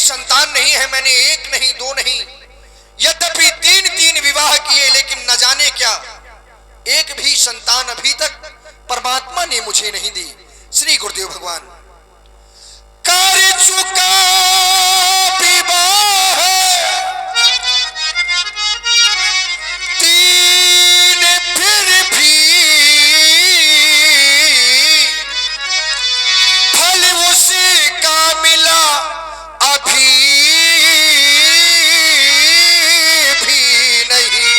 संतान नहीं है। मैंने एक नहीं दो नहीं, यद्यपि तीन तीन विवाह किए, लेकिन न जाने क्या एक भी संतान अभी तक परमात्मा ने मुझे नहीं दी। श्री गुरुदेव भगवान। कर चुका विवाह तीन, फिर भी फल उसका मिला अभी भी नहीं।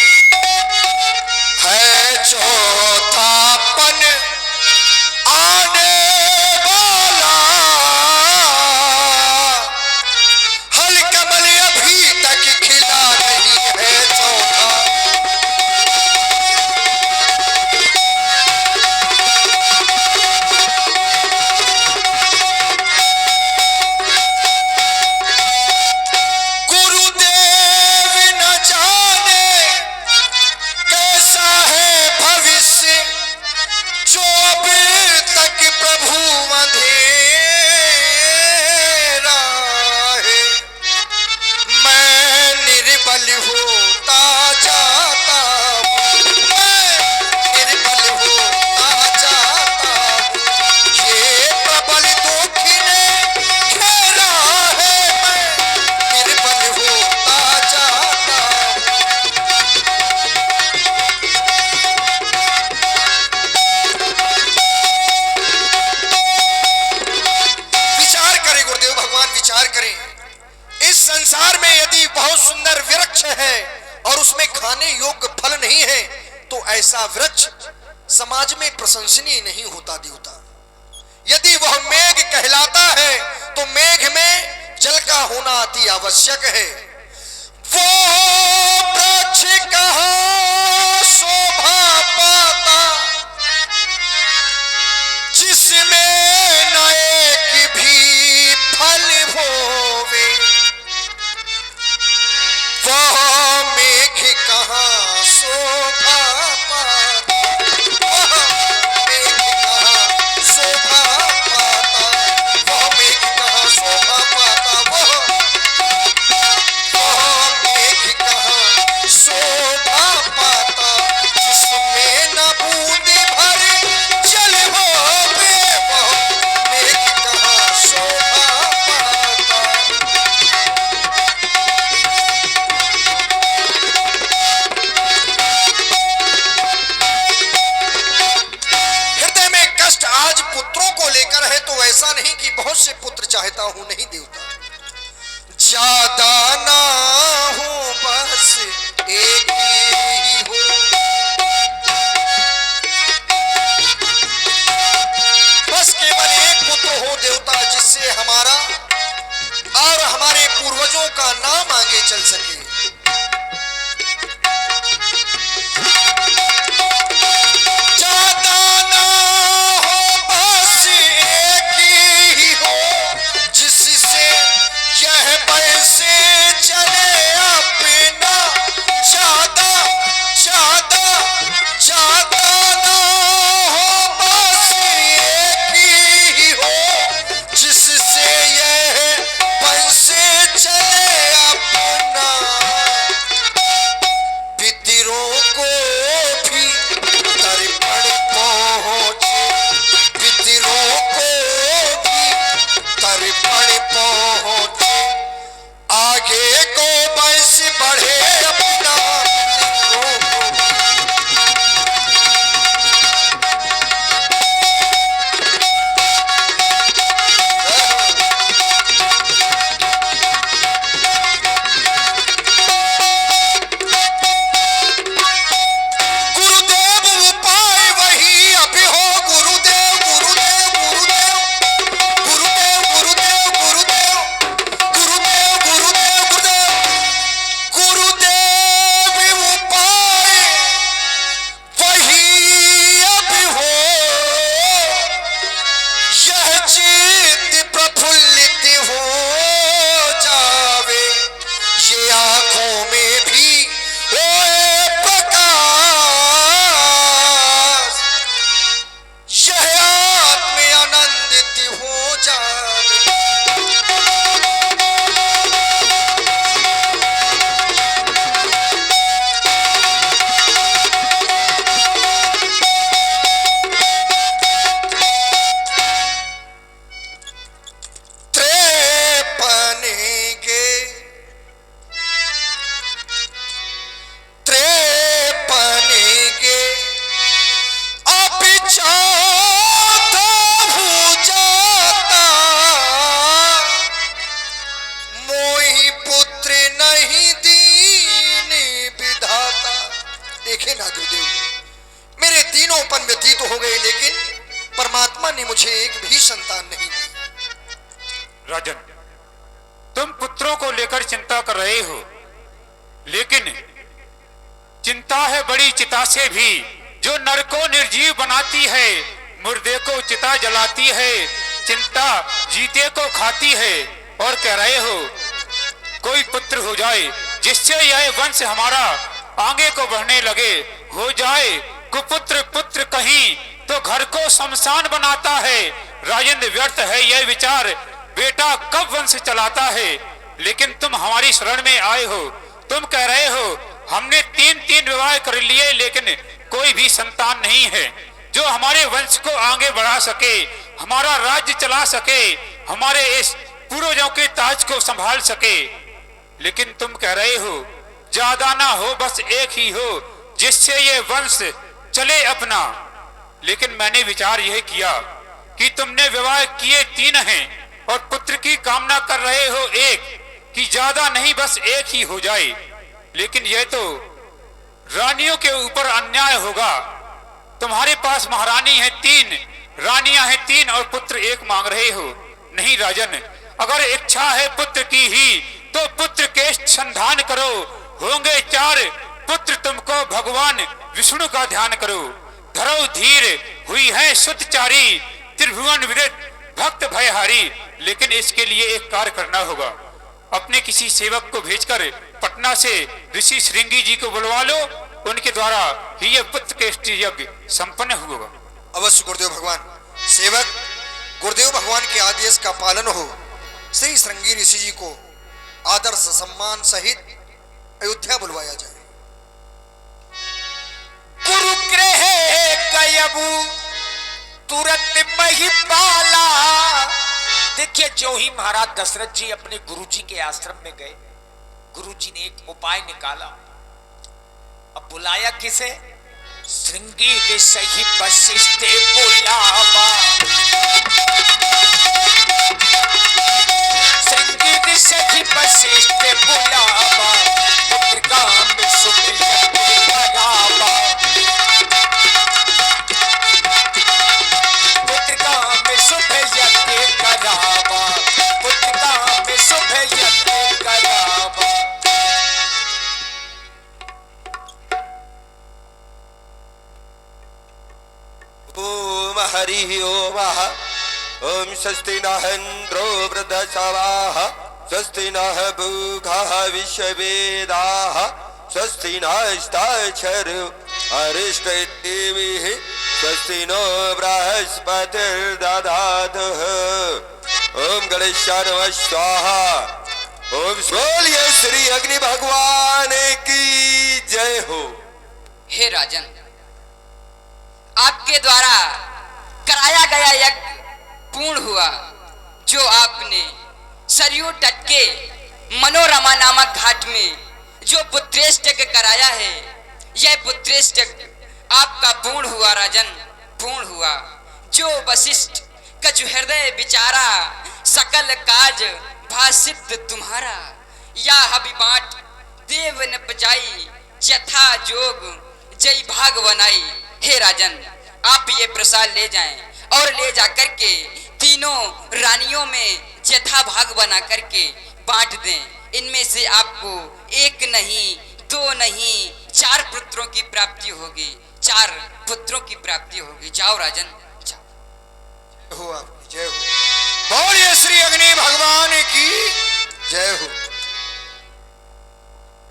है चौथापन आने वाला, हल कमल अभी तक खिला नहीं है चौथा। गुरुदेव न जाने कैसा है भविष्य, जो अब तक प्रभु अंधेरा है। मैं निर्बल होता जाता हूँ, मैं निर्बल होता जाता हूँ। ये प्रबल दुखी ने घेरा है, मैं निर्बल होता जाता हूँ। विचार करें गुरुदेव भगवान, विचार करें। इस संसार में यदि बहुत सुंदर वृक्ष है और उसमें खाने योग्य फल नहीं है, तो ऐसा वृक्ष समाज में प्रशंसनीय नहीं होता देवता। यदि वह मेघ कहलाता है, तो मेघ में जल का होना अति आवश्यक है। वो वृक्ष कहाँ शोभा पाता, जिसमें न एक भी फल होवे। वह मेघ कहाँ शोभा पाता, वह मेघ कहाँ शोभा पाता, वह मेघ कहाँ शोभा पाता, वह मेघ कहाँ शोभा पाता, जिसमें न बूंद भर जल होवे। वह मेघ कहाँ शोभा पाता। हृदय में कष्ट आज पुत्रों को लेकर है, तो ऐसा नहीं कि बहुत से पुत्र चाहता हूं, नहीं देवता। ज्यादा ना हो, बस एक ही हो। बस केवल एक पुत्र हो देवता, जिससे हमारा और हमारे पूर्वजों का नाम आगे चल सके। ज्यादा ना हो, बस एक ही हो, जिससे यह पैसे चले अपना। ज्यादा ज्यादा ज्यादा ना हो, बस एक ही हो, जिससे यह पैसे चले अपना। राजन, तुम पुत्रों को लेकर चिंता कर रहे हो, लेकिन चिंता है बड़ी चिता से भी, जो नर को निर्जीव बनाती है, मुर्दे को चिता जलाती है, चिंता जीते को खाती है। और कह रहे हो कोई पुत्र हो जाए जिससे यह वंश हमारा आगे को बढ़ने लगे, हो जाए कुपुत्र पुत्र कहीं तो घर को शमशान बनाता है। राजेंद्र, व्यर्थ है यह विचार, बेटा कब वंश चलाता है। लेकिन तुम हमारी शरण में आए हो, तुम कह रहे हो हमने 3 विवाह कर लिए, लेकिन कोई भी संतान नहीं है जो हमारे वंश को आगे बढ़ा सके, हमारा राज्य चला सके, हमारे इस पूर्वजों के ताज को संभाल सके। लेकिन तुम कह रहे हो ज्यादा ना हो, बस एक ही हो जिससे ये वंश चले अपना। लेकिन मैंने विचार यह किया कि तुमने विवाह किए 3 हैं और पुत्र की कामना कर रहे हो एक, कि ज्यादा नहीं बस एक ही हो जाए। लेकिन यह तो रानियों के ऊपर अन्याय होगा। तुम्हारे पास महारानी है 3, रानियां हैं 3 और पुत्र 1 मांग रहे हो। नहीं राजन, अगर इच्छा है पुत्र की ही तो पुत्र के संधान करो, होंगे 4 पुत्र तुमको, भगवान विष्णु का ध्यान करो। धरो धीर हुई है सुतचारी, त्रिभुवन विदित भक्त भयहारी। लेकिन इसके लिए एक कार्य करना होगा, अपने किसी सेवक को भेजकर पटना से ऋषि श्रृंगी जी को बुलवा लो, उनके द्वारा ही यह पुत्र के यज्ञ संपन्न होगा। अवश्य गुरुदेव भगवान, सेवक गुरुदेव भगवान के आदेश का पालन हो। श्री श्रृंगी ऋषि जी को आदर सम्मान सहित अयोध्या बुलवाया जाए। गुरु गृह कयबू तुरंत महिपाला। देखिए, जो ही महाराज दशरथ जी अपने गुरुजी के आश्रम में गए, गुरुजी ने एक उपाय निकाला। अब बुलाया किसे? श्रृंगी ऋषि वशिष्ठ बुलावा। श्रृंगी ऋषि वशिष्ठ बुलावा, पुत्र काम सुख लगावा। पुत्र काम शुभ यज्ञ करावा, पुत्र काम शुभ यज्ञ करावा। ओम हरि ओम। ओम स्वस्ति नः इन्द्रो वृद्धश्रवाः, स्वस्ति नः भूखः विश्ववेदाः, स्वस्ति नस्ताक्षरो अरिष्टनेमिः, स्वस्ति नो बृहस्पतिर्दधातु। ओम गणेशाय नमः स्वाहा। ओम बोलिए श्री अग्नि भगवान की जय हो। हे राजन, आपके द्वारा कराया गया यज्ञ पूर्ण हुआ। जो आपने सरयू तट के मनोरमा नामक घाट में जो पुत्रेष्ट यज्ञ कराया है, यह पुत्रेष्ट यज्ञ आपका पूर्ण हुआ राजन, पूर्ण हुआ। जो वशिष्ठ का जो हृदय बिचारा, सकल काज भासित तुम्हारा। या हबी बाट देव न बजाई, यथा जोग जय भाग बनाई। हे राजन, आप ये प्रसाद ले जाएं और ले जाकर के तीनों रानियों में यथा भाग बना करके बांट दें। इनमें से आपको 1 नहीं, 2 नहीं, 4 पुत्रों की प्राप्ति होगी, 4 पुत्रों की प्राप्ति होगी। जाओ राजन, जाओ। हो आपकी जय हो। बोलिए श्री अग्नि भगवान की जय हो।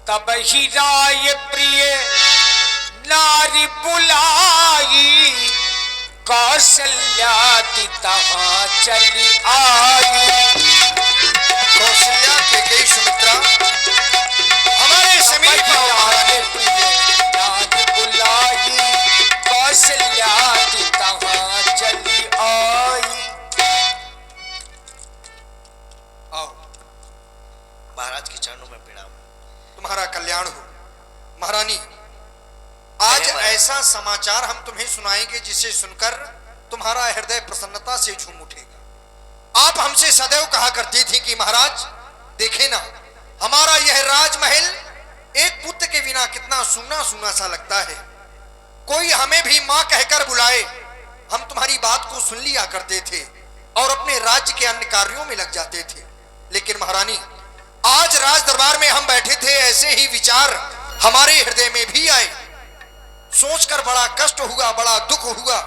तब ही राय प्रिय नारी बुलाई, कौशल्या तहाँ चली आई। कौशल्या के गई सुमित्रा, हमारे समीप आओ महाराज। नारी बुलाई, कौशल्या तहाँ चली आई। आओ, महाराज के चरणों में प्रणाम। तुम्हारा कल्याण हो महारानी। आज ऐसा समाचार हम तुम्हें सुनाएंगे जिसे सुनकर तुम्हारा हृदय प्रसन्नता से झूम उठेगा। आप हमसे सदैव कहा करती थी कि महाराज देखे ना, हमारा यह राजमहल एक पुत्र के बिना कितना सूना सूना सा लगता है। कोई हमें भी मां कहकर बुलाए, हम तुम्हारी बात को सुन लिया करते थे। और अपने राज्य के अन्य कार्यों में लग जाते थे। लेकिन महारानी, आज राज दरबार में हम बैठे थे, ऐसे ही विचार हमारे हृदय में भी आए। सोचकर बड़ा कष्ट हुआ, बड़ा दुख हुआ।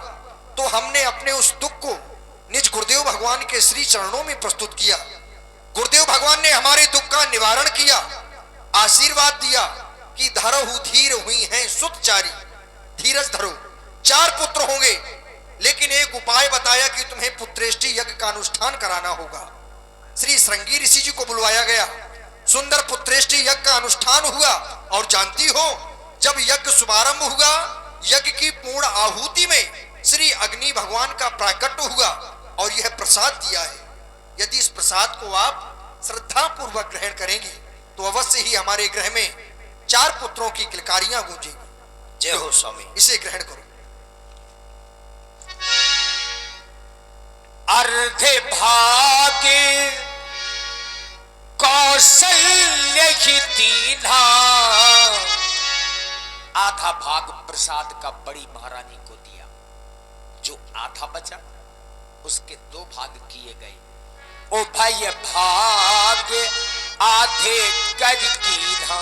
तो हमने अपने उस दुख को निज गुरुदेव भगवान के श्री चरणों में प्रस्तुत किया। गुरुदेव भगवान ने हमारे दुख का निवारण किया, आशीर्वाद दिया कि धरहु धीर हुई हैं सुत चारी, धीरज धरो, 4 पुत्र होंगे। लेकिन एक उपाय बताया कि तुम्हें पुत्रेष्टि यज्ञ का अनुष्ठान कराना होगा। श्री श्रृंगी ऋषि जी को बुलवाया गया, सुंदर पुत्रेष्टि यज्ञ का अनुष्ठान हुआ। और जानती हो, जब यज्ञ शुभारंभ हुआ, यज्ञ की पूर्ण आहुति में श्री अग्नि भगवान का प्राकट्य हुआ और यह प्रसाद दिया है। यदि इस प्रसाद को आप श्रद्धा पूर्वक ग्रहण करेंगी तो अवश्य ही हमारे गृह में 4 पुत्रों की किलकारियां गूंजेंगी। जय हो स्वामी। इसे ग्रहण करो। अर्धे भागे कौशल्य ही दीन्हा, आधा भाग प्रसाद का बड़ी महारानी को दिया। जो आधा बचा उसके 2 भाग किए गए। ओ भाई भाग आधे कर दीन्हा,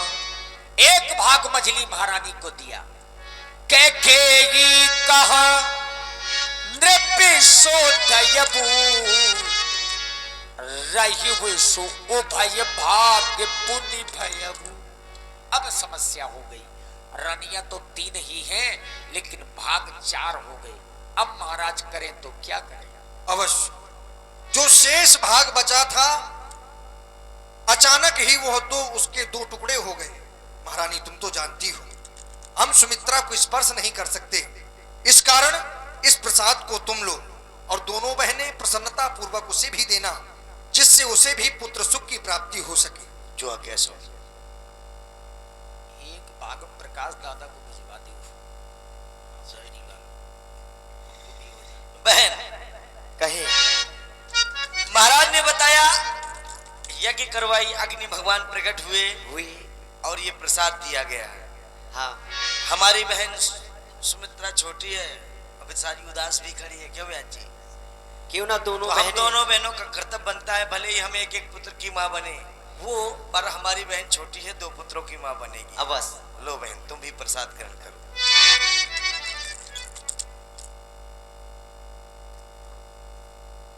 1 भाग मझली महारानी को दिया। कह कहा नृप सोतयबू रही हुई सो, ओ भाई भाग्य पुण्य भयबू। अब समस्या हो गई, रानियां तो 3 ही हैं लेकिन भाग 4 हो गए। अब महाराज करें तो क्या करें? अवश्य जो शेष भाग बचा था, अचानक ही वह तो उसके 2 टुकड़े हो गए। महारानी, तुम तो जानती हो हम सुमित्रा को स्पर्श नहीं कर सकते। इस कारण इस प्रसाद को तुम लो और दोनों बहनें प्रसन्नता पूर्वक उसे भी देना, जिससे उसे भी पुत्र सुख की प्राप्ति हो सके। जो कैसे 1 भाग प्रकाश दादा को भिजवा दो। बहन कहे महाराज ने बताया, यज्ञ करवाई, अग्नि भगवान प्रकट हुए और ये प्रसाद दिया गया। हाँ, हमारी बहन सुमित्रा छोटी है, अब सारी उदास भी खड़ी है। क्यों बहन जी? क्यों ना दोनों हम दोनों बहनों का कर्तव्य बनता है, भले ही हम 1-1 पुत्र की माँ बने, वो पर हमारी बहन छोटी है, 2 पुत्रों की माँ बनेगी। अवश्य। लो बहन, तुम भी प्रसाद ग्रहण करो।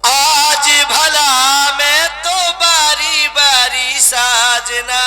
आज भला मैं तो बारी बारी साजना,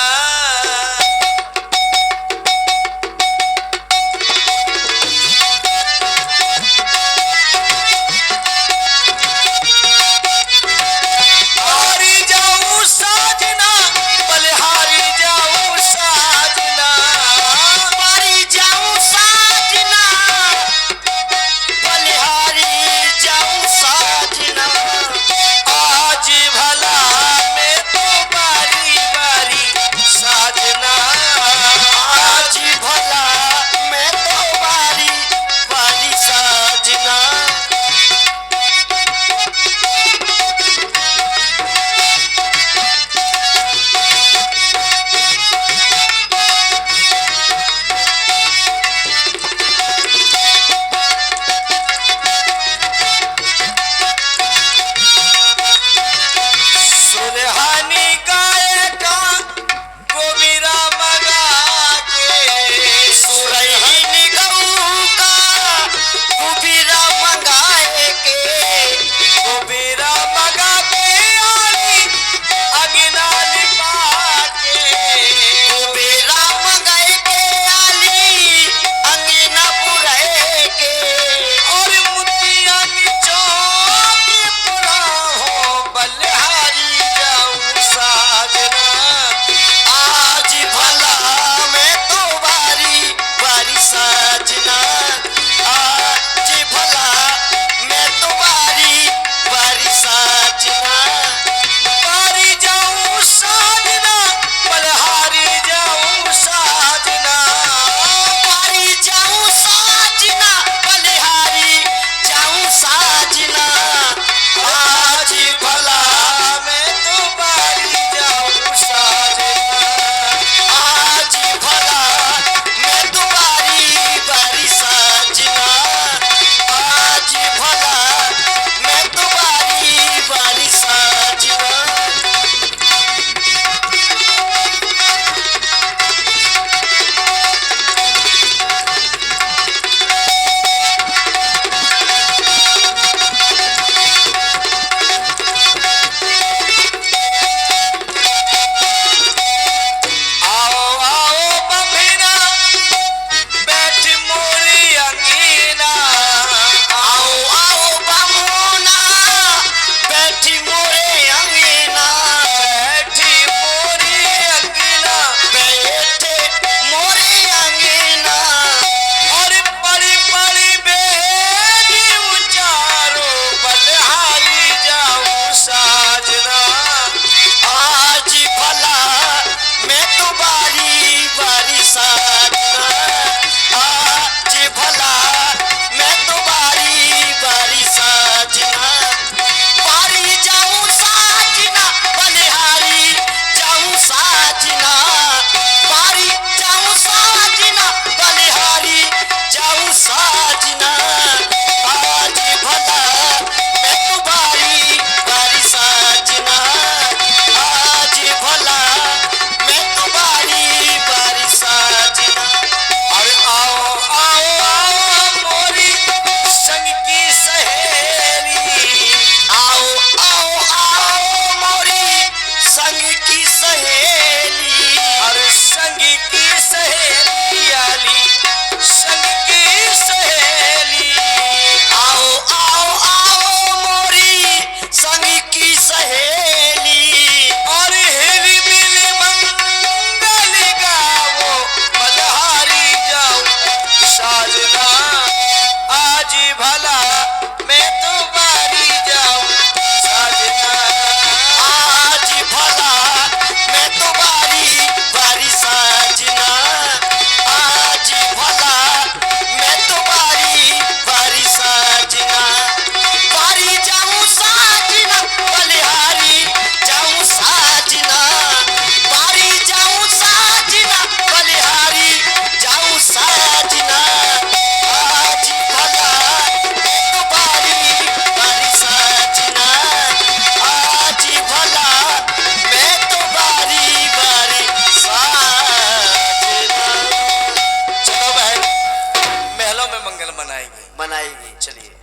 मनाएंगे। मनाएंगे। चलिए।